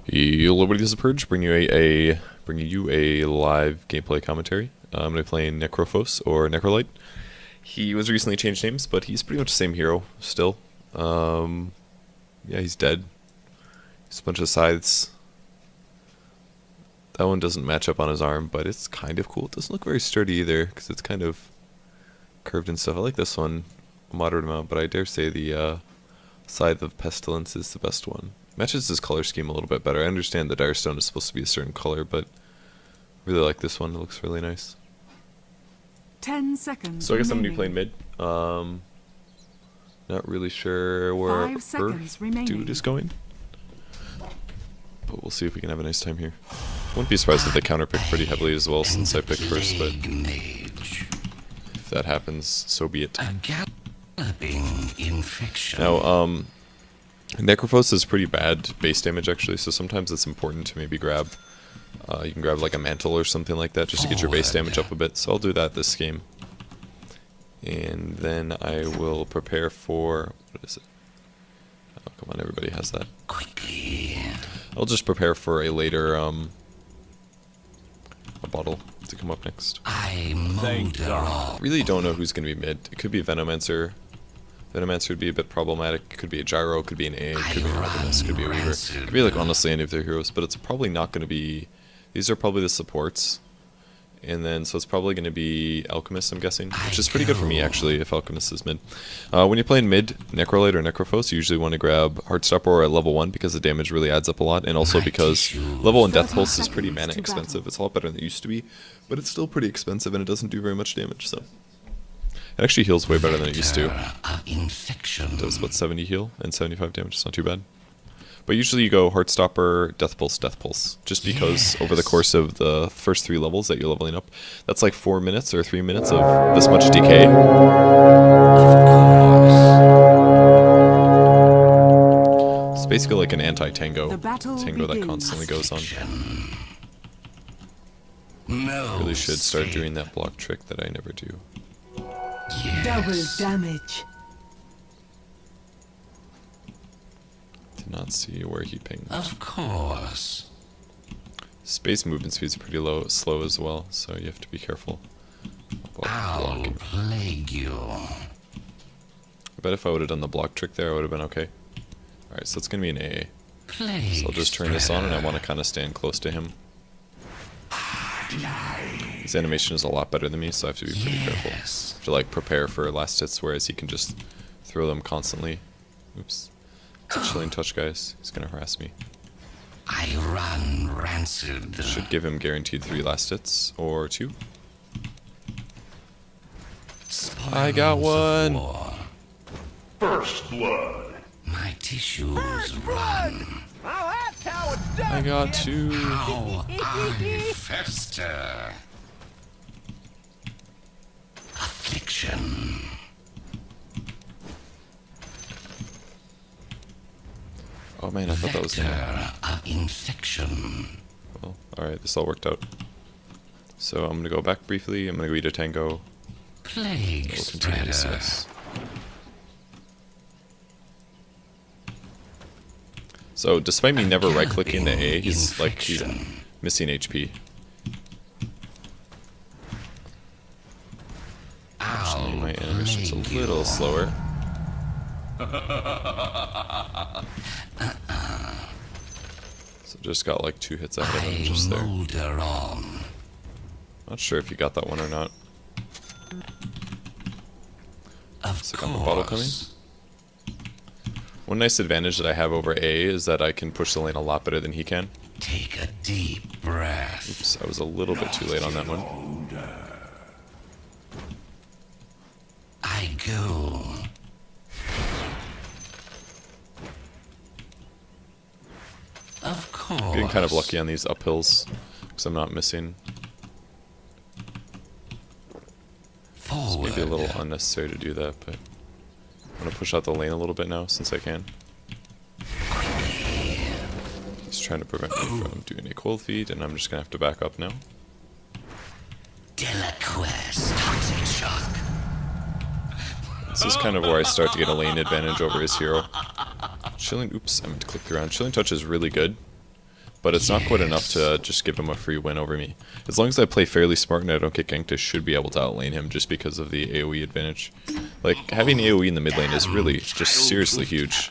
Hello, everybody. This is Purge, bringing you a live gameplay commentary. I'm going to be playing Necrophos or Necrolite. He was recently changed names, but he's pretty much the same hero still. Yeah, he's dead. He's a bunch of scythes. That one doesn't match up on his arm, but it's kind of cool. It doesn't look very sturdy either, because it's kind of curved and stuff. I like this one a moderate amount, but I dare say the Scythe of Pestilence is the best one. Matches his color scheme a little bit better. I understand the Direstone is supposed to be a certain color, but I really like this one. It looks really nice. 10 seconds. So I guess I'm going to be playing mid. Not really sure where our dude is going. But we'll see if we can have a nice time here. Wouldn't be surprised if they counterpick pretty heavily as well since I picked first, but if that happens, so be it. Now, Necrophos is pretty bad base damage actually, so sometimes it's important to maybe grab, you can grab like a mantle or something like that just to get your base damage up a bit, so I'll do that this game. And then I will prepare for, what is it? Oh, come on, everybody has that. Quickly. I'll just prepare for a later, a bottle to come up next. I really don't know who's going to be mid. It could be Venomancer. Venomancer would be a bit problematic. It could be a Gyro, could be an A, could be a Ravenous, could be a Weaver. Could be like honestly any of their heroes, but it's probably not going to be... These are probably the supports. And then, so it's probably going to be Alchemist, I'm guessing. Which is pretty good for me, actually, if Alchemist is mid. When you're playing mid, Necrolite or Necrophos, you usually want to grab Heartstopper at level 1 because the damage really adds up a lot. And also because level 1 Death Pulse is pretty mana expensive. It's a lot better than it used to be. But it's still pretty expensive and it doesn't do very much damage, so... It actually heals way better than it used to. It does about 70 heal and 75 damage, it's not too bad. But usually you go Heartstopper, Death Pulse, just because over the course of the first 3 levels that you're leveling up, that's like 4 minutes or 3 minutes of this much decay. It's basically like an anti-tango, tango that constantly goes on. Really should start doing that block trick that I never do. Double damage. Did not see where he pinged. Of course. Space movement speed's pretty slow as well, so you have to be careful about I'll blocking. plague you. I bet if I would have done the block trick there, I would have been okay. Alright, so it's gonna be an AA. Plague So I'll just turn this on and I want to kind of stand close to him. His animation is a lot better than me, so I have to be pretty careful. I have to like prepare for last hits, whereas he can just throw them constantly. Oops. It's a chilling touch, guys. He's gonna harass me. I run rancid. Should give him guaranteed 3 last hits, or 2. I got one! First blood. My tissues run. I got 2. How I fester. Affliction. Oh man, I thought that was gonna... Vector of infection. Well, alright, this all worked out. So I'm gonna go back briefly, I'm gonna go eat a tango. Plague We'll continue to see spreader. us. So despite me never right-clicking the A, he's missing HP. Actually, my animation's a little slower. So just got like 2 hits ahead of him just there. Molder on. Not sure if you got that one or not. Of So got the bottle coming. course. One nice advantage that I have over A is that I can push the lane a lot better than he can. Take a deep breath. Oops, I was a little bit too late on that one. I go. Of course. Getting kind of lucky on these uphills because I'm not missing. It's Forward. maybe a little unnecessary to do that, but I'm going to push out the lane a little bit now since I can. He's trying to prevent me from doing a cold feed, and I'm just going to have to back up now. Delaquest. Toxic shock. This is kind of where I start to get a lane advantage over his hero. Chilling, oops, I meant to click around. Chilling Touch is really good. but it's not quite enough to just give him a free win over me. As long as I play fairly smart and I don't get ganked, I should be able to outlane him just because of the AoE advantage. Like, having AoE in the mid lane is really just seriously huge.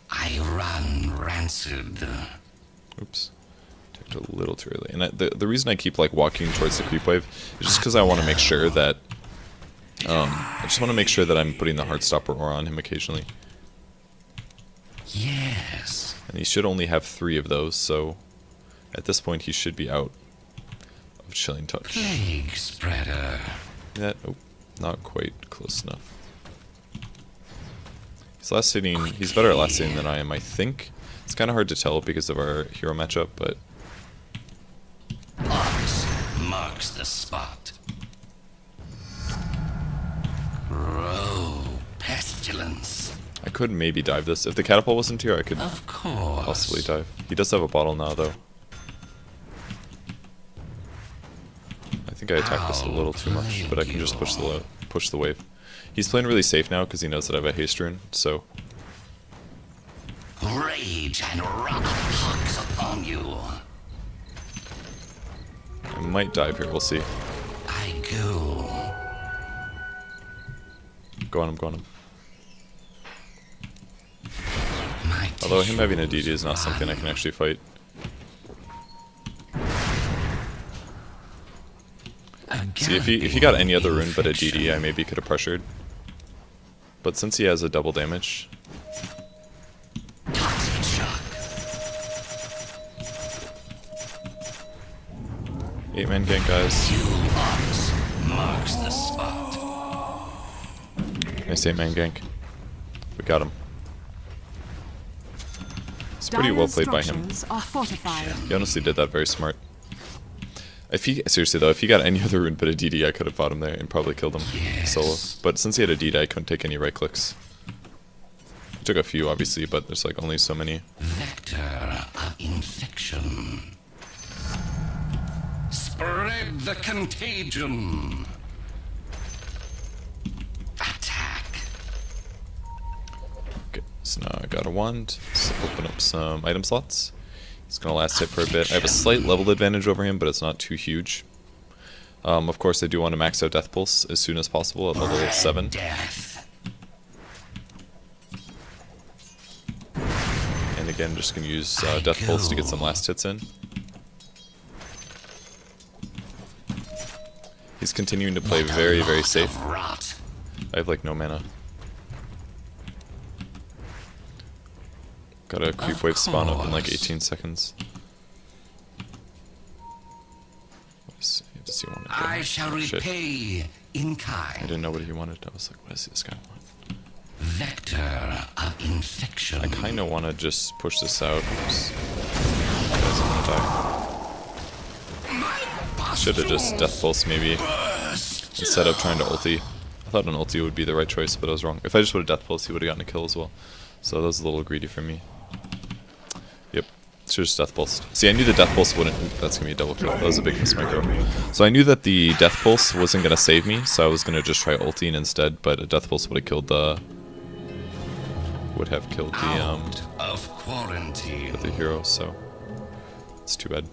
I run rancid. Oops. Took it a little too early. And the reason I keep like walking towards the creep wave is just because I want to make sure that I just want to make sure that I'm putting the Heartstopper aura on him occasionally. Yes. And he should only have 3 of those, so at this point he should be out of Chilling Touch. Plague spreader. That, oh, not quite close enough. He's last hitting, he's better at last hitting than I am, I think. It's kind of hard to tell because of our hero matchup, but... Ox marks the spot. Grow pestilence. I could maybe dive this. If the catapult wasn't here, I could Of course. possibly dive. He does have a bottle now, though. I think I attacked this a little too much, but I can just push the wave. He's playing really safe now because he knows that I have a haste rune, so... Rage and rock hawks upon you. I might dive here, we'll see. I go. Go on him, go on him. My Although him having a DD is not something I can actually fight. See, if he got any other rune but a DD, I maybe could have pressured. But since he has a double damage... Toxic shock. 8-man gank, guys. Ox marks the spot. Nice 8-man gank. We got him. It's pretty well played by him. Are fortified. He honestly did that very smart. If he, seriously though, if he got any other rune but a DD, I could have fought him there and probably killed him solo. But since he had a DD, I couldn't take any right clicks. He took a few, obviously, but there's like only so many. Vector of infection. Spread the contagion. Attack. Okay, so now I got a wand. Let's open up some item slots. He's gonna last hit for a bit. I have a slight level advantage over him, but it's not too huge. Of course, I do want to max out Death Pulse as soon as possible at level 7. Death. And again, just gonna use Death Pulse to get some last hits in. He's continuing to play very, very safe. Rot. I have like no mana. Got a creep wave spawn up in like 18 seconds. Let's see, does he want to go? I shall repay in I kind. didn't know what he wanted. I was like, what does this guy want? Vector of infection. I kind of want to just push this out. Oops. Otherwise I'm gonna die. Should have just Death Pulse maybe instead of trying to ulti. I thought an ulti would be the right choice, but I was wrong. If I just would have Death Pulse, he would have gotten a kill as well. So that was a little greedy for me. Yep, should just Death Pulse. See, I knew the Death Pulse wouldn't... That's going to be a double kill. That was a big mismicro. So I knew that the Death Pulse wasn't going to save me, so I was going to just try ulting instead, but a Death Pulse would have killed the... Out of quarantine. the hero, so... It's too bad.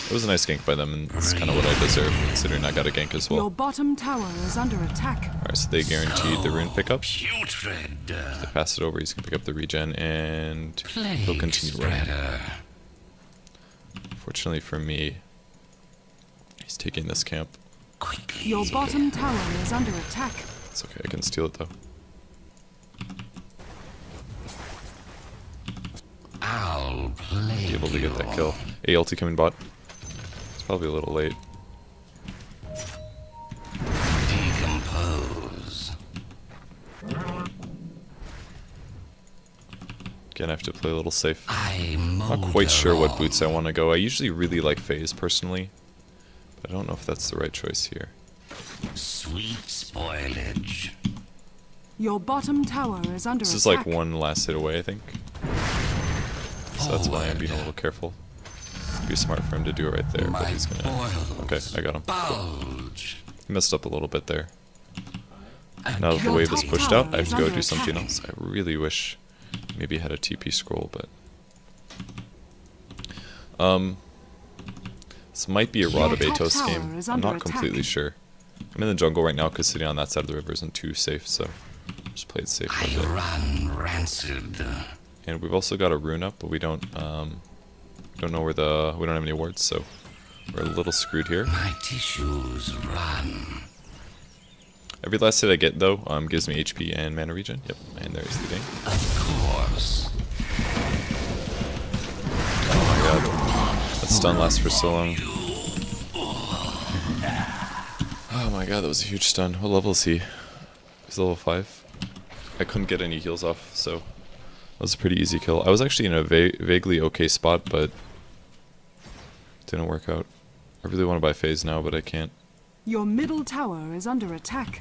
It was a nice gank by them, and it's kind of what I deserve, considering I got a gank as Your well. bottom tower is under attack. Alright, so they guaranteed the rune pickup. Putrid. They pass it over, he's going to pick up the regen, and he'll continue running. Fortunately for me, he's taking this camp. Quickly. Your bottom tower is under attack. It's okay, I can steal it though. I'll play Be able to get that kill. A ulti coming bot. It's probably a little late. Decompose. Again, I have to play a little safe. I'm Not quite sure what boots I want to go. I usually really like phase personally, but I don't know if that's the right choice here. Sweet spoilage. Your bottom tower is under This is attack. like one last hit away, I think. So that's why I'm being a little careful. It'd be smart for him to do it right there, but he's gonna... Okay, I got him. Bulge. He messed up a little bit there. Now that the wave is pushed out, I have to go do something else. I really wish maybe I had a TP scroll, but This might be a Rod of Your top Atos tower game. is I'm under not attack. completely sure. I'm in the jungle right now because sitting on that side of the river isn't too safe, so just play it safe for a I bit. run rancid. And we've also got a rune up, but we don't know where we don't have any wards, so we're a little screwed here. My tissues run. Every last hit I get though gives me HP and mana regen. Yep, and there's the thing. Of course. Oh my god, that stun lasts for so long. Oh my god, that was a huge stun. What level is he? He's level 5. I couldn't get any heals off, so that was a pretty easy kill. I was actually in a vaguely okay spot, but didn't work out. I really want to buy phase now, but I can't. Your middle tower is under attack.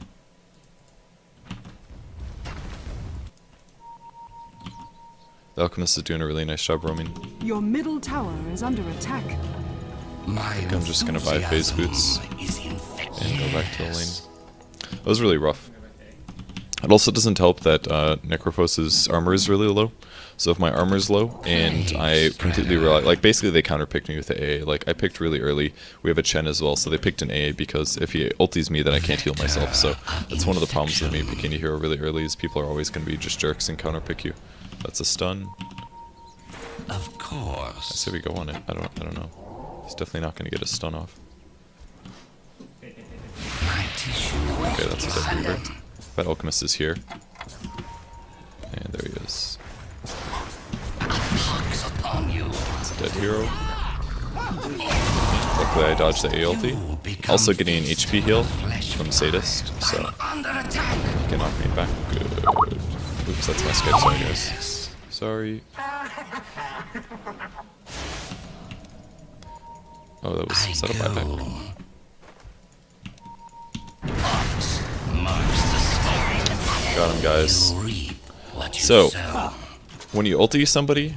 The Alchemist is doing a really nice job roaming. Your middle tower is under attack. My I'm just gonna buy phase boots enthusiasm is and go back to the lane. infectious. That was really rough. It also doesn't help that Necrophos' armor is really low. So if my armor is low and I completely realize, like basically they counterpicked me with the AA. Like I picked really early. We have a Chen as well, so they picked an AA because if he ulties me, then I can't heal myself. So that's one of the problems with me picking a hero really early is people are always going to be just jerks and counterpick you. That's a stun. Of I course. say we go on it. I don't know. He's definitely not going to get a stun off. My tissue. Okay, that's a dead weaver. That Alchemist is here. And there he is. Pox upon you. It's a dead hero. Luckily I dodged the A ulti. Also getting an HP heal from Sadist, so Under attack. he can knock me back. Good. Oops, that's my Skype, sorry guys. Sorry. Oh, that was set up by back. Got him, guys. So, when you ulti somebody,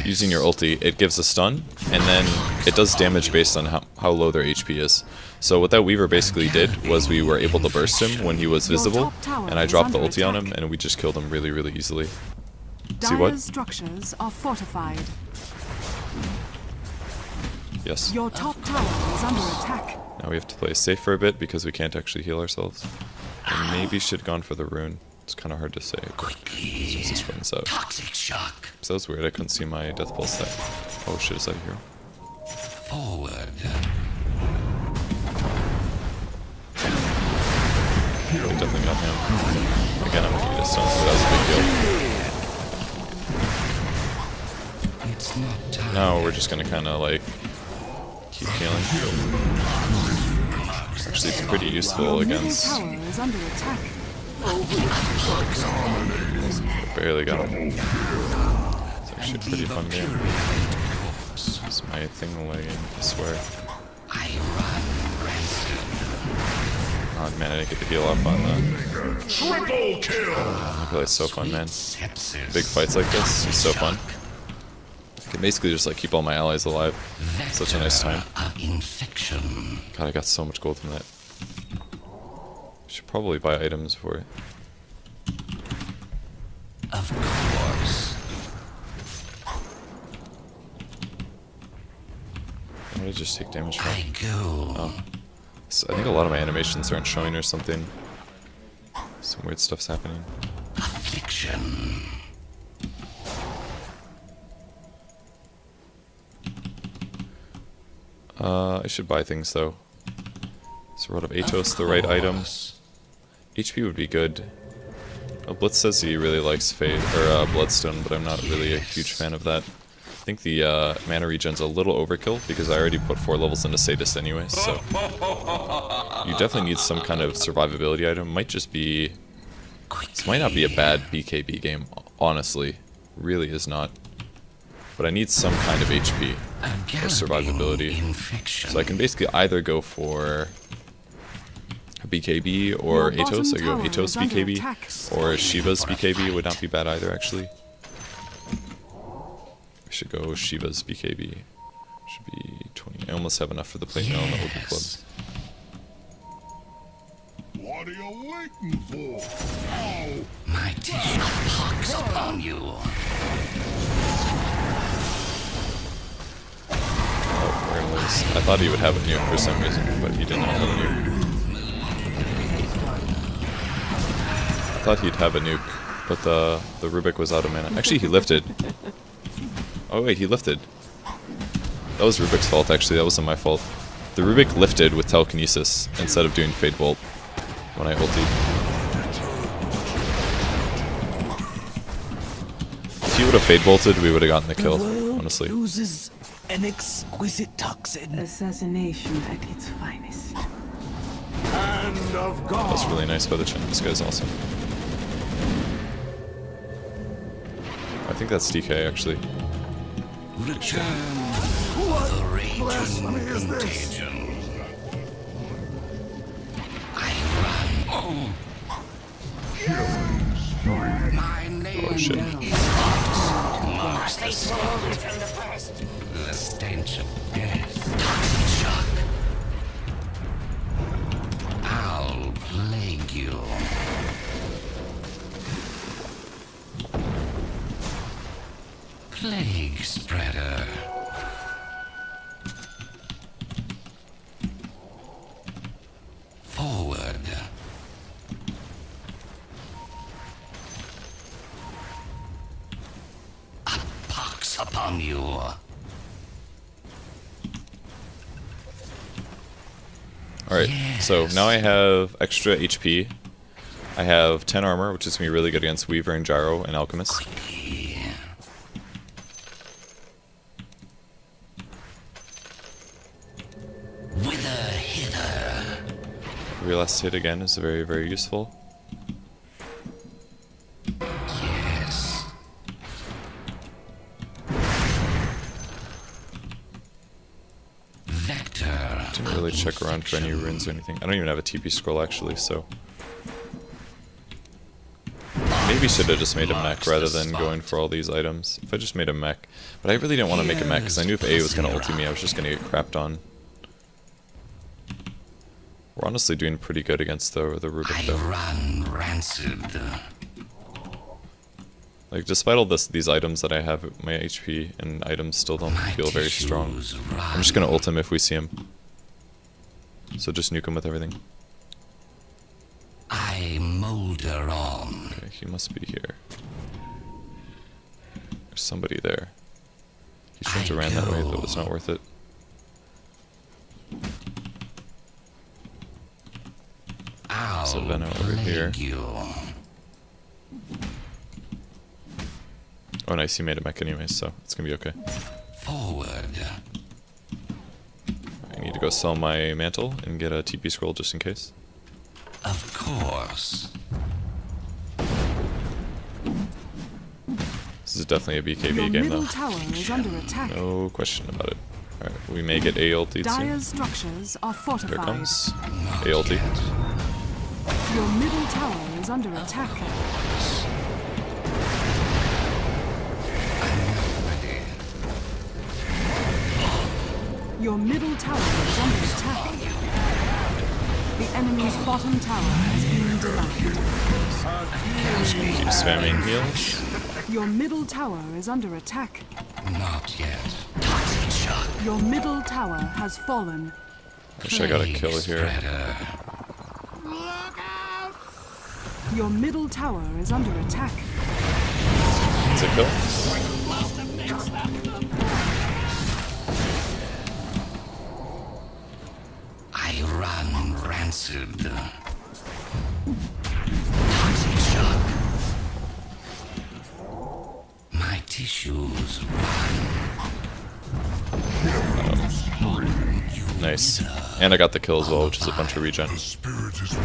using your ulti, it gives a stun, and then it does damage based on how low their HP is. So what that Weaver basically did was we were able to burst him when he was visible, and I dropped the ulti on him, and we just killed him really, really easily. See what? Dire's structures are fortified. Yes. Your top tower is under attack. Now we have to play safe for a bit because we can't actually heal ourselves. And maybe should have gone for the rune. It's kind of hard to say. Since this runs out. Toxic shock. So that was weird. I couldn't see my death pulse set. Oh shit! Is that a hero? Forward. I definitely got him. Again, I'm gonna need a stun, so that was a big deal. It's not time. Now we're just gonna kind of like keep healing. Actually, it's pretty useful Your middle against. tower is under attack. Barely got him. It's actually a pretty fun game. Is my thing lagging? I swear. I run rancid. Oh man, I didn't get the heal up on the. Triple kill! I feel like it's so fun, man. Sepsis. Big fights like this is so fun. I can basically just like keep all my allies alive. Such a nice time. Of infection. God, I got so much gold from that. Should probably buy items for it. Of course. What did I just take damage from? I go. Oh. So I think a lot of my animations aren't showing or something. Some weird stuff's happening. Affliction. I should buy things though. So Rod of Atos, the right item. HP would be good. Blitz says he really likes Bloodstone, but I'm not really a huge fan of that. I think the mana regen's a little overkill because I already put 4 levels into Sadist anyway, so you definitely need some kind of survivability item. Might just be. This might not be a bad BKB game, honestly. Really is not. But I need some kind of HP or survivability. So I can basically either go for BKB or Your bottom Atos. I go tower Atos is under BKB attack. or Shiva's BKB would not be bad either, actually. I should go Shiva's BKB. Should be 20. I almost have enough for the plate mail and the OP club. What are you waiting for? Ow! My tissue pox upon you. because I thought he would have a nuke for some reason, but he did not have a nuke. I thought he'd have a nuke, but the Rubik was out of mana. Actually, he lifted. Oh wait, he lifted. That was Rubik's fault, actually. That wasn't my fault. The Rubik lifted with telekinesis instead of doing Fade Bolt when I ultied. If he would have Fade Bolted, we would have gotten the kill, honestly. Loses an exquisite toxin. Assassination at its finest. Hand of God. That's really nice by the chin. This guy's awesome. I think that's DK, actually. Return the raging contagion. I run. My name Oh shit. marks the spot. The stench of death. Shock. I'll plague you. Plague spreader. Forward. A pox upon you. Alright, so now I have extra HP. I have 10 armor, which is going to be really good against Weaver and Gyro and Alchemist. Wither hither. Relast hit again is very, very useful. Yes. Vector. Didn't really check around for any runes or anything. I don't even have a TP scroll actually, so... Maybe should have just made a mech rather than going for all these items. If I just made a mech. But I really didn't want to make a mech because I knew if A was going to ulti me, I was just going to get crapped on. We're honestly doing pretty good against the Rubik though. Run rancid. Like, despite all these items that I have, my HP and items still don't feel very strong. I'm just going to ult him if we see him. So just nuke him with everything. I molder on. Okay, he must be here. There's somebody there. He's trying to ran that way, but it's not worth it. So Venno over here. Oh nice, he made a mech anyways, so it's gonna be okay. Forward. I need to go sell my mantle and get a TP scroll just in case. Of course. This is definitely a BKB Your game middle though. tower is under attack. No question about it. Alright, we may get A ulti soon. Dire's structures are There fortified. comes A ulti. Your middle tower is under attack. Your middle tower is under attack. The enemy's bottom tower has been denied. Keep spamming heals. Your middle tower is under attack. Not yet. Toxic shock. Your middle tower has fallen. Wish I got a kill here. Spreader. Your middle tower is under attack. It's a kill. I run rancid. Toxic shock. My tissues run. Nice. And I got the kill as well, which is a bunch of regen. Spirit is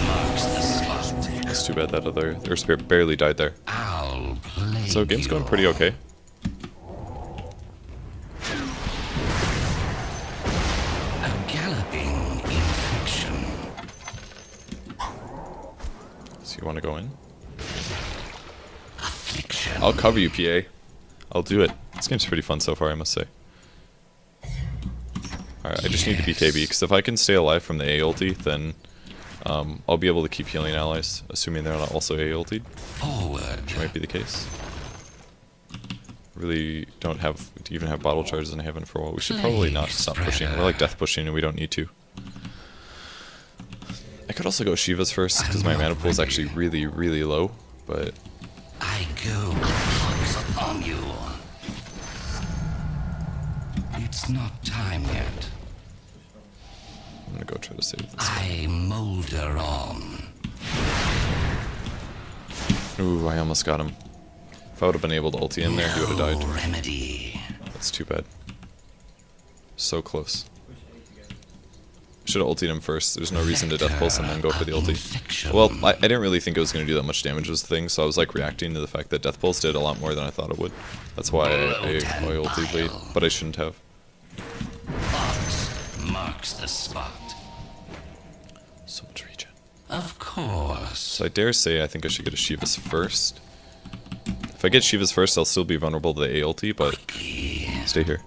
Marks the spot. It's too bad that their spirit barely died there. I'll play So game's going pretty okay. A galloping infection. So you want to go in? Affliction. I'll cover you, PA. I'll do it. This game's pretty fun so far, I must say. Alright, I just need to BKB, because if I can stay alive from the A ulti, then I'll be able to keep healing allies, assuming they're not also A ultied, Forward. which might be the case. Really don't have even have bottle charges and I haven't for a while. We should probably not stop pushing. We're like death pushing and we don't need to. I could also go Shivas first because my mana pool is actually really, really low, but I go pox upon you. It's not time yet. I'm gonna go try to save this. I molder on. Ooh, I almost got him. If I would have been able to ulti in there, he would have died. Remedy. That's too bad. So close. Should have ultied him first. There's no reason to death pulse and then go for the ulti. Well, I didn't really think it was going to do that much damage was the thing, so I was like reacting to the fact that death pulse did a lot more than I thought it would. That's why I ultied late, but I shouldn't have. Vods marks the spot. So much regen. Of course. So I dare say I think I should get a Shivas first. If I get Shivas first, I'll still be vulnerable to the A ulti, but stay here.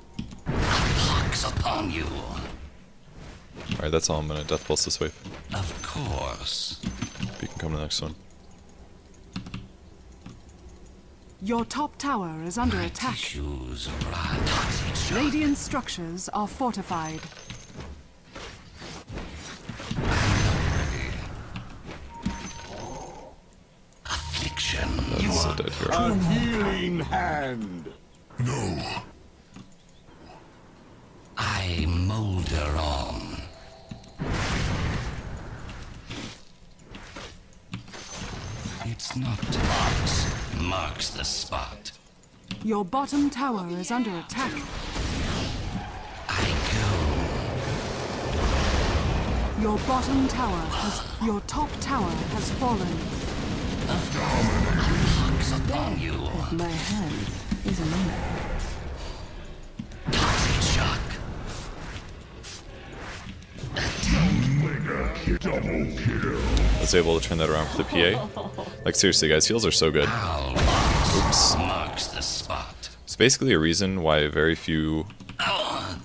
Pox upon you. Alright, that's all. I'm gonna death pulse this wave. Of course. You can come to the next one. Your top tower is under attack. Tissues rot. Toxic shock. Radiant structures are fortified. Affliction. That's a dead hero. A healing hand. No. I molder on. It's not Vods marks the spot. Your bottom tower is under attack. I go. Your bottom tower has... Your top tower has fallen. Pox upon you. My hand is alone. Toxic shock. Double kill. I was able to turn that around for the PA. Like seriously guys, heals are so good. Oops. Marks the spot. It's basically a reason why very few oh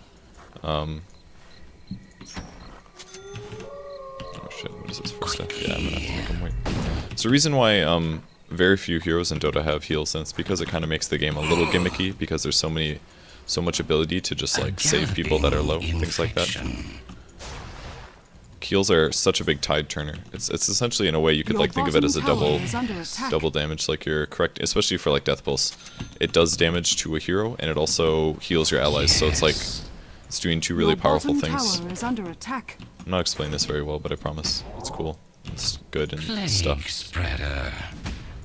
shit, what is this first step? Yeah, I'm gonna have to make him wait. It's the reason why very few heroes in Dota have heals, and it's because it kinda makes the game a little gimmicky because there's so much ability to just like save people that are low, things like that. Heals are such a big tide turner. It's essentially in a way you could like think of it as a double damage, like you're correct, especially for like death pulse. It does damage to a hero and it also heals your allies, so it's like it's doing two really powerful things. Tower is under attack. I'm not explaining this very well, but I promise it's cool. It's good and stuff. Spreader.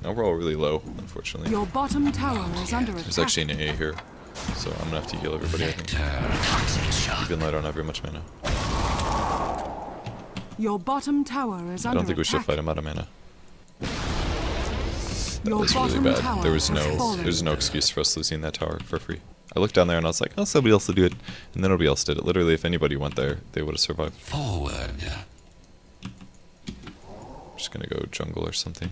Now we're all really low, unfortunately. Your bottom tower is under attack. There's actually an A here, so I'm gonna have to heal everybody, I think. Toxic shock. Even though I don't have very much mana. Your bottom tower is I under don't think we should attack. fight him out of mana. That Your was really bottom bad. tower There's has fallen. no excuse for us losing that tower for free. I looked down there and I was like, oh, somebody else will do it. And then nobody else did it. Literally, if anybody went there, they would have survived. Forward. I'm just gonna go jungle or something.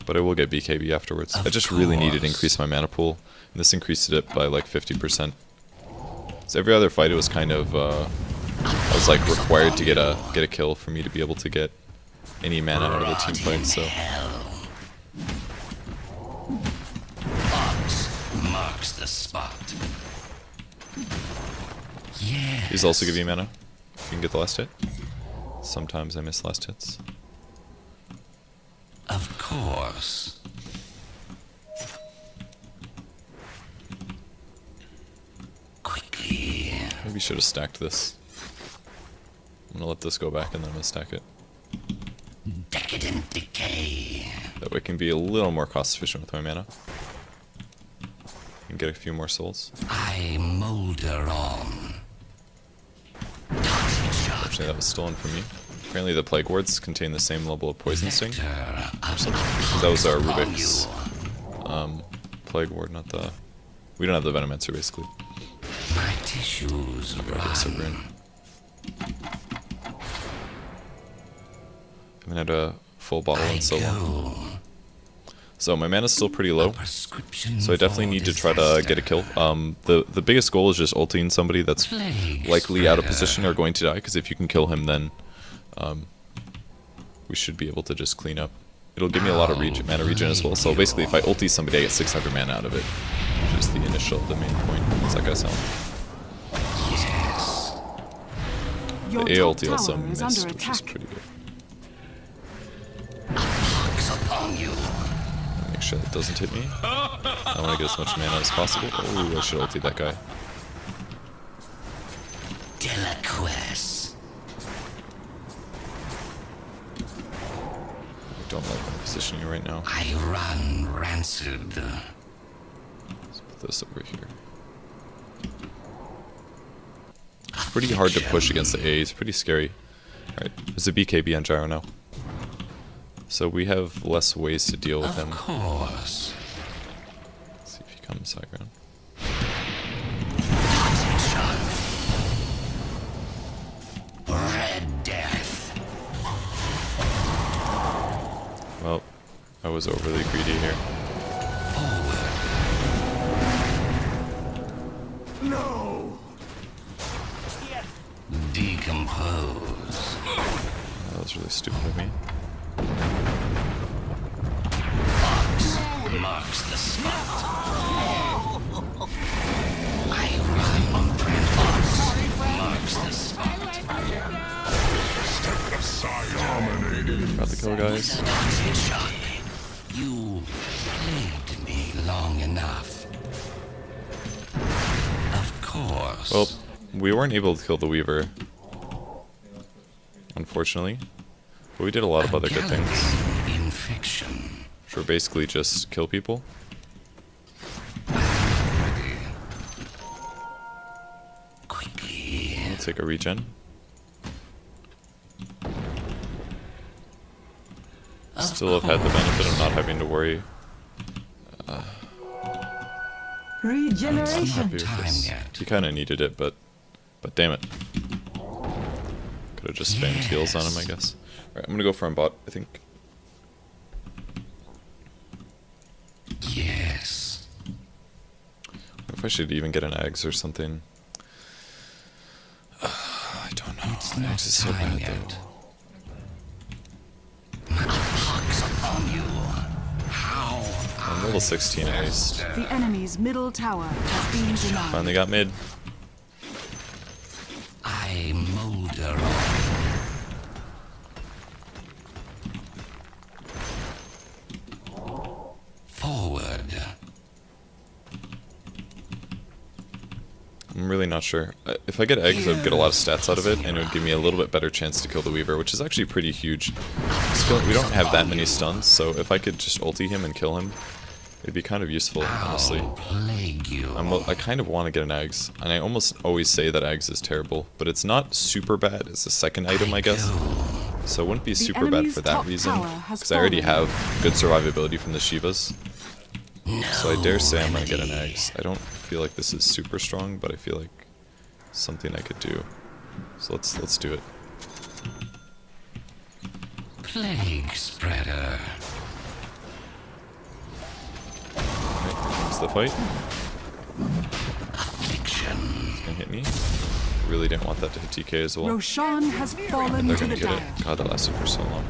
But I will get BKB afterwards. I just really needed to increase my mana pool. And this increased it by like 50%. So every other fight it was kind of, I was like required to get a kill for me to be able to get any mana out of the team fight, so. Vods marks the spot. Yeah. These also give you mana if you can get the last hit. Sometimes I miss last hits. Of course. Quickly. Maybe should have stacked this. I'm gonna let this go back and then I'm gonna stack it. Decadent decay. That way I can be a little more cost efficient with my mana. And get a few more souls. I molder on. Toxic shock. Unfortunately that was stolen from me. Apparently the plague wards contain the same level of poison sting. Because that was our Rubik's plague ward, not the... We don't have the Venomancer basically. My tissues So run. we're in. I haven't had a full bottle in so long. So my mana's still pretty low. So I definitely need to try to get a kill. The biggest goal is just ulting somebody that's likely out of position or going to die, because if you can kill him then we should be able to just clean up. it'll give me a lot of mana regen as well. So basically, if I ulti somebody, I get 600 mana out of it. Which is the main point. What's that guy selling? Your The A top ulti also tower is missed, under which is attack. pretty good. Upon you. Make sure that doesn't hit me. I want to get as much mana as possible. Oh, I should ulti that guy. Delaquest. I don't like my positioning right now. I run rancid. Let's put this over here. It's pretty hard to push against the A. It's pretty scary. Alright, there's a BKB on Gyro now. So we have less ways to deal with him. Of course. Let's see if he comes high ground. Red death. Well, I was overly greedy here. No! Decompose. That was really stupid of me. Marks the spot. I run Fox. Marks the spot. Got the kill, guys. Toxic shock. You plagued me long enough. Of course. Well, we weren't able to kill the Weaver, unfortunately. But we did a lot of other good things. In fiction. Which were basically just kill people. Ready. Quickly. We'll take a regen. Still have had the benefit of not having to worry. Regeneration. Happy with Time this. yet. He kind of needed it, but damn it. Could have just spammed heals on him, I guess. Alright, I'm gonna go for bot, I think. Yes. If I should even get an Ags or something. I don't know. Ags is so bad though. Pox upon you. How? I'm level 16 at least. The enemy's middle tower has been denied. Finally got mid. I molder on. Forward. I'm really not sure. If I get eggs, I would get a lot of stats out of it, and it would give me a little bit better chance to kill the Weaver, which is actually pretty huge. Still, we don't have that many stuns, so if I could just ulti him and kill him, it'd be kind of useful, honestly. I'll plague you. I kind of want to get an eggs, and I almost always say that eggs is terrible, but it's not super bad. It's a second item, I guess. So it wouldn't be super bad for that reason, because I already have good survivability from the Shivas. So I dare say I'm gonna get an eggs. I don't feel like this is super strong, but I feel like something I could do. So let's do it. Plague spreader. Alright, here's the fight. Affliction. It's gonna hit me. Really didn't want that to hit TK as well. Roshan has fallen They're to gonna the get dire. it. God, that lasted for so long.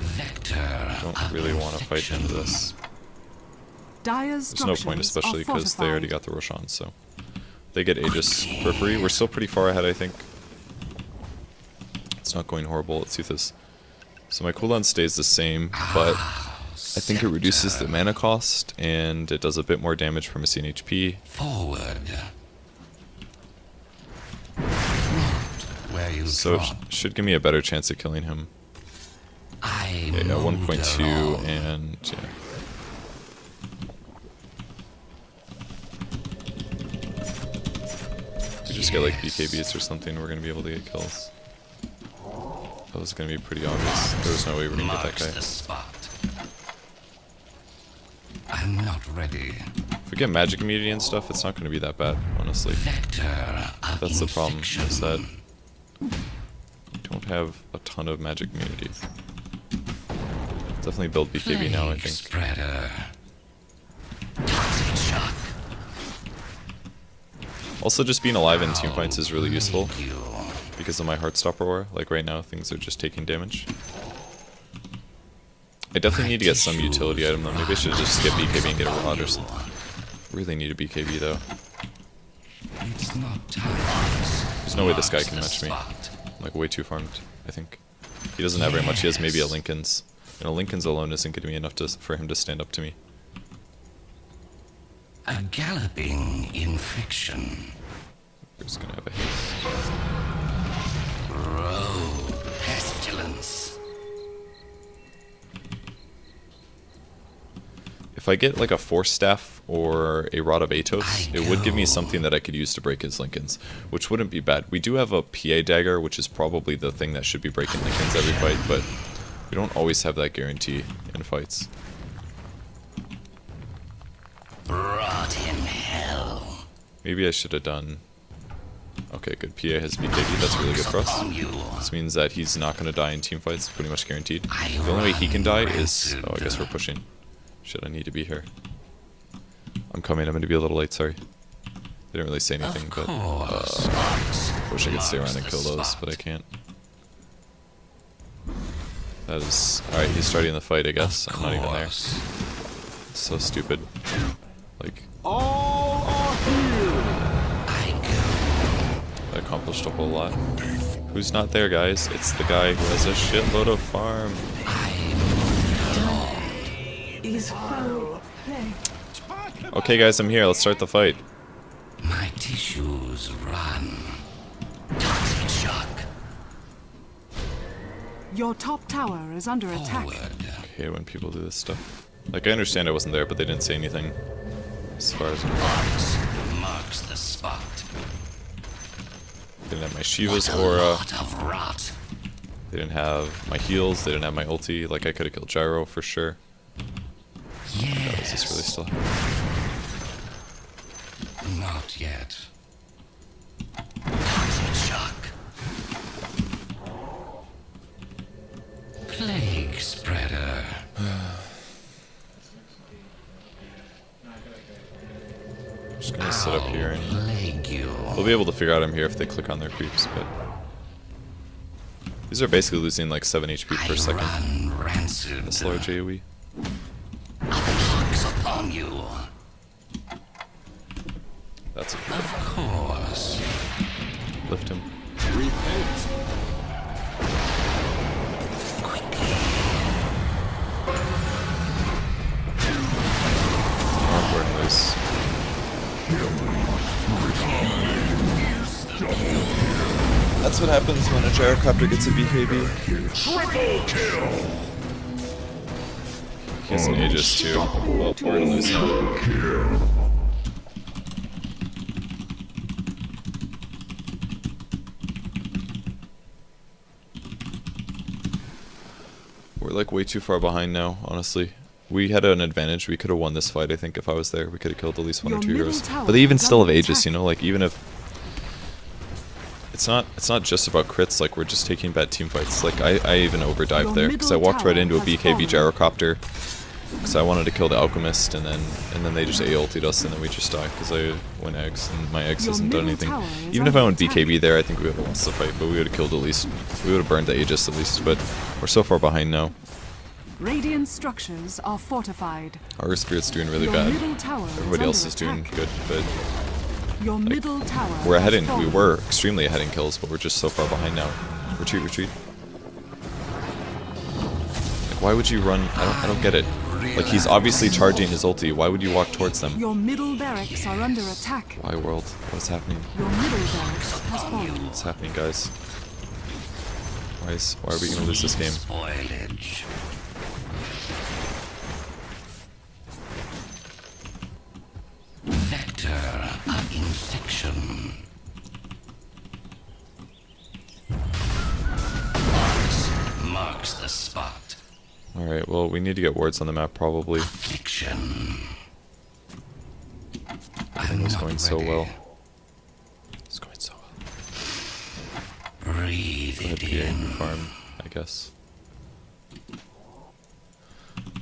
Vector. I don't really want to fight into this. Dire's There's no point, especially because they already got the Roshan, so they get Aegis for free. We're still pretty far ahead, I think. It's not going horrible. Let's see this. So my cooldown stays the same, but I think it reduces the mana cost, and it does a bit more damage for missing HP. Forward. Where you So it trod. should give me a better chance of killing him. I Yeah, 1.2, molder on. and yeah. If you just get like BKBs or something, we're gonna be able to get kills. That was gonna be pretty obvious. There was no way we're gonna get that Marks guy. the spot. I'm not ready. If we get magic immunity and stuff, it's not gonna be that bad, honestly. Vector of That's the problem, infection. is that we don't have a ton of magic immunity. Definitely build BKB now, I Plague think. spreader. Toxic shock. Also, just being alive in team fights is really useful Plague you. because of my Heartstopper aura. Like right now, things are just taking damage. I definitely need to get some utility item though. Maybe I should just get BKB and get a rod or something. Really need a BKB though. It's not time. There's no way this guy can match me. I'm like way too farmed, I think. He doesn't have very much. He has maybe a Lincoln's. You know, Lincoln's alone isn't going to be enough for him to stand up to me. A galloping infection. Who's going to have a haste? Road pestilence. If I get like a Force Staff or a Rod of Atos, it would give me something that I could use to break his Lincolns, which wouldn't be bad. We do have a PA Dagger, which is probably the thing that should be breaking Lincolns every fight, but we don't always have that guarantee in fights. Rot in hell. Maybe I should have done... Okay, good. PA has BKB, that's really good for us. This means that he's not going to die in team fights, pretty much guaranteed. The only way he can die is... Oh, I guess we're pushing. Shit, I need to be here. I'm coming, I'm going to be a little late, sorry. They didn't really say anything, but... wish I could stay around and kill those, but I can't. That is... Alright, he's starting the fight, I guess. I'm not even there. So stupid. Like... All are here. I accomplished a whole lot. Who's not there, guys? It's the guy who has a shitload of farm. Is foul play. Okay, guys, I'm here. Let's start the fight. My tissues run. Toxic shock. Your top tower is under attack. Forward. I hate when people do this stuff. Like, I understand I wasn't there, but they didn't say anything. As far as I'm concerned. Marks the spot. They didn't have my Shiva's What a aura. lot of rot. They didn't have my heals. They didn't have my ulti. Like, I could have killed Gyro for sure. God, is this really still happening? Not yet. Toxic shock. Plague spreader. I'm just gonna sit up here and Plague they'll be able to figure out I'm here if they click on their creeps, but these are basically losing like 7 HP per second. Run rancid. This large AoE. Pox upon you. That's a Of course. lift him. Repent. Awkward noise. That's what happens when a gyrocopter gets a BKB. Triple kill. He has an Aegis too. Well, we're gonna lose now. We're like way too far behind now, honestly. We had an advantage. We could have won this fight, I think, if I was there. We could have killed at least one or two heroes. But they even still have Aegis, you know, like even if it's not just about crits, like we're just taking bad team fights. Like I even overdived there because I walked right into a BKB gyrocopter because I wanted to kill the alchemist, and then they just A-ultied us, and then we just died because I went eggs and my eggs hasn't done anything. Even if I went BKB there, I think we would have lost the fight, but we would have killed at least. We would have burned the Aegis at least, but we're so far behind now. Radiant structures are fortified. Our spirit's doing really Your bad. middle tower Everybody else under is doing attack. good, but Your middle tower. we're ahead has in. We fallen. were extremely ahead in kills, but we're just so far behind now. Retreat, retreat. Like, why would you run? I don't get it. Like, he's obviously charging his ulti. Why would you walk towards them? Your middle barracks are under attack. Why, world? What's happening? Your middle barracks has fallen. What's happening, guys? Why are we gonna lose this game? Spoilage. Vector of infection. Marks the spot. Alright, well, we need to get wards on the map, probably. Affliction. Everything was going so well. It's going so well. Breathe Go ahead, it PA, and in. farm, I guess.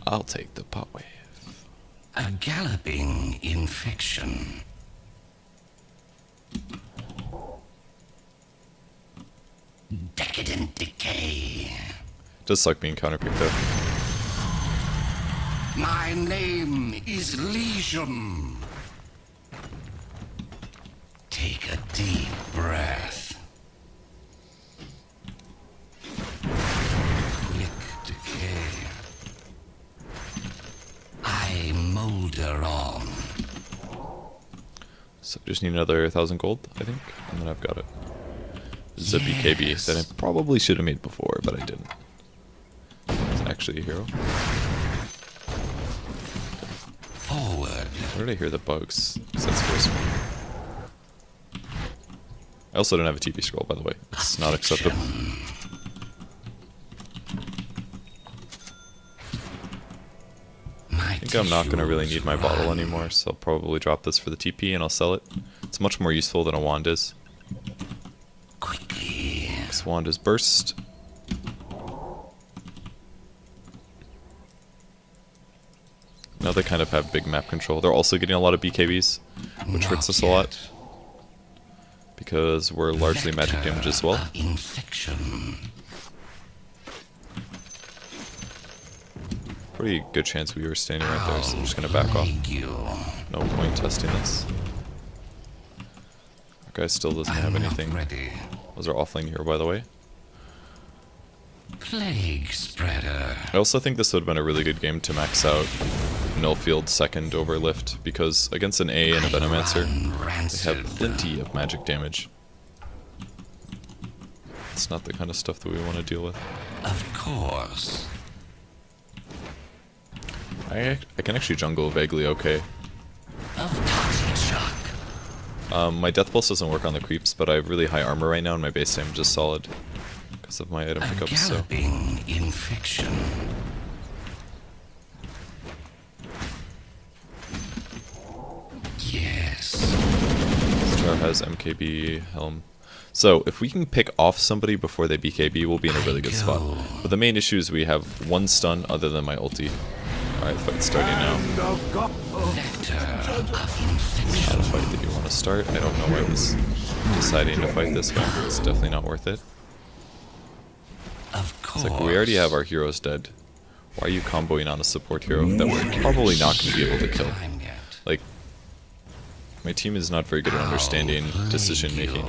I'll take the pot wave. A galloping infection. Decadent decay. Does suck being counterpicked though. My name is Legion. Take a deep breath. Quick decay. I molder on. So just need another 1,000 gold, I think, and then I've got it. This is a BKB that I probably should have made before, but I didn't. It's actually a hero. Forward. Where did I hear the bugs? 'Cause that scares me. I also don't have a TP scroll, by the way. It's not acceptable. I think I'm not going to really need my bottle anymore, so I'll probably drop this for the TP and I'll sell it. It's much more useful than a wand is. Quickly. This wand is burst. Now they kind of have big map control. They're also getting a lot of BKBs, which hurts us a lot. Because we're largely magic damage as well. Infection. Pretty good chance we were standing right there, so I'm just gonna back off. No point testing this. Our guy still doesn't have anything. Ready. Those are offlane here, by the way. Plague spreader. I also think this would have been a really good game to max out Nullfield second over Lift, because against an A and a Venomancer, they have plenty of magic damage. It's not the kind of stuff that we want to deal with. Of course. I can actually jungle vaguely okay. Of toxic shock. My Death Pulse doesn't work on the creeps, but I have really high armor right now and my base damage is solid because of my item pickups, so... Galloping infection. Yes. Star has MKB Helm. So, if we can pick off somebody before they BKB, we'll be in a really good spot. But the main issue is we have one stun other than my ulti. Alright, fight's starting now. Not a fight that you want to start. I don't know why he's deciding to fight this guy. It's definitely not worth it. Of course. It's like, we already have our heroes dead. Why are you comboing on a support hero that we're probably not going to be able to kill? Like, my team is not very good at understanding decision making.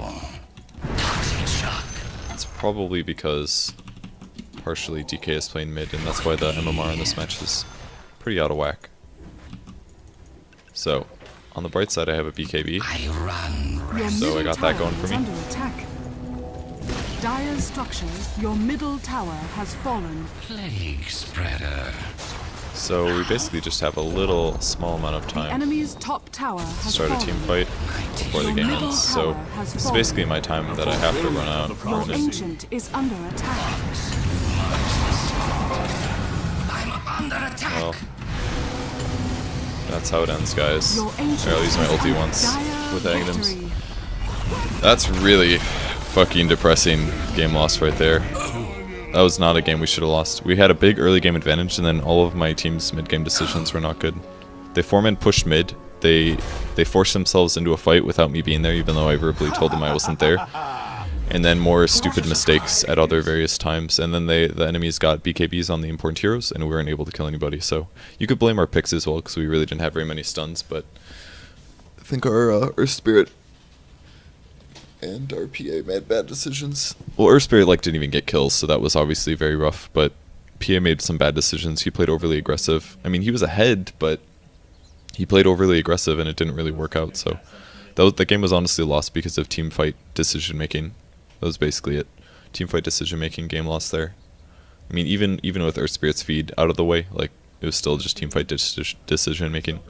It's probably because partially DK is playing mid, and that's why the MMR in this match is pretty out of whack. So, on the bright side, I have a BKB, so I got that going for me. Under attack. Dire structures, your middle tower has fallen. Plague spreader. So we basically just have a little small amount of The time enemy's top tower to has start a fallen. team fight before the game ends. So it's basically my time that I have to run out. Your ancient is under attack. I'm under attack. Well, that's how it ends, guys. Your ancient I'll use my is ulti under once dire with Aghanim's. victory. That's really fucking depressing game loss right there. That was not a game we should have lost. We had a big early game advantage, and then all of my team's mid-game decisions were not good. They foreman pushed mid. They forced themselves into a fight without me being there, even though I verbally told them I wasn't there. And then more stupid mistakes at other various times. And then the enemies got BKBs on the important heroes, and we weren't able to kill anybody. So you could blame our picks as well, because we really didn't have very many stuns. But I think our spirit and our PA made bad decisions. Well, Earth Spirit didn't even get kills, so that was obviously very rough, but PA made some bad decisions. He played overly aggressive. I mean, he was ahead, but he played overly aggressive and it didn't really work out, so the game was honestly lost because of team fight decision making. That was basically it. Team fight decision making, game lost there. I mean, even with Earth Spirit's feed out of the way, it was still just team fight decision making.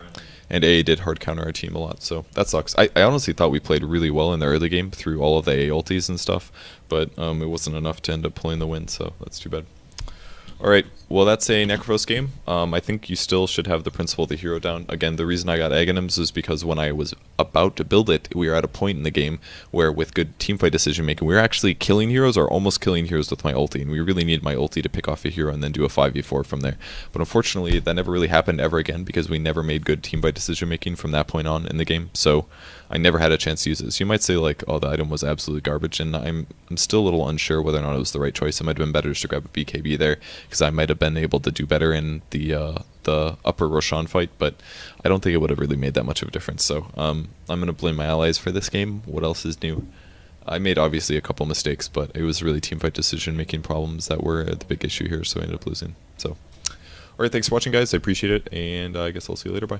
And A did hard counter our team a lot, so that sucks. I honestly thought we played really well in the early game through all of the A ultis and stuff, but it wasn't enough to end up pulling the win, so that's too bad. Alright, well that's a Necrophos game. I think you still should have the principle of the hero down. Again, the reason I got Aghanims is because when I was about to build it, we were at a point in the game where with good teamfight decision making, we were actually killing heroes or almost killing heroes with my ulti, and we really need my ulti to pick off a hero and then do a 5v4 from there. But unfortunately, that never really happened ever again because we never made good teamfight decision making from that point on in the game, so I never had a chance to use it. So you might say oh, the item was absolute garbage, and I'm still a little unsure whether or not it was the right choice. It might have been better just to grab a BKB there, because I might have been able to do better in the the upper Roshan fight, but I don't think it would have really made that much of a difference. So I'm going to blame my allies for this game. What else is new? I made obviously a couple mistakes, but it was really teamfight decision-making problems that were the big issue here, so I ended up losing. So, alright, thanks for watching, guys. I appreciate it, and I guess I'll see you later. Bye.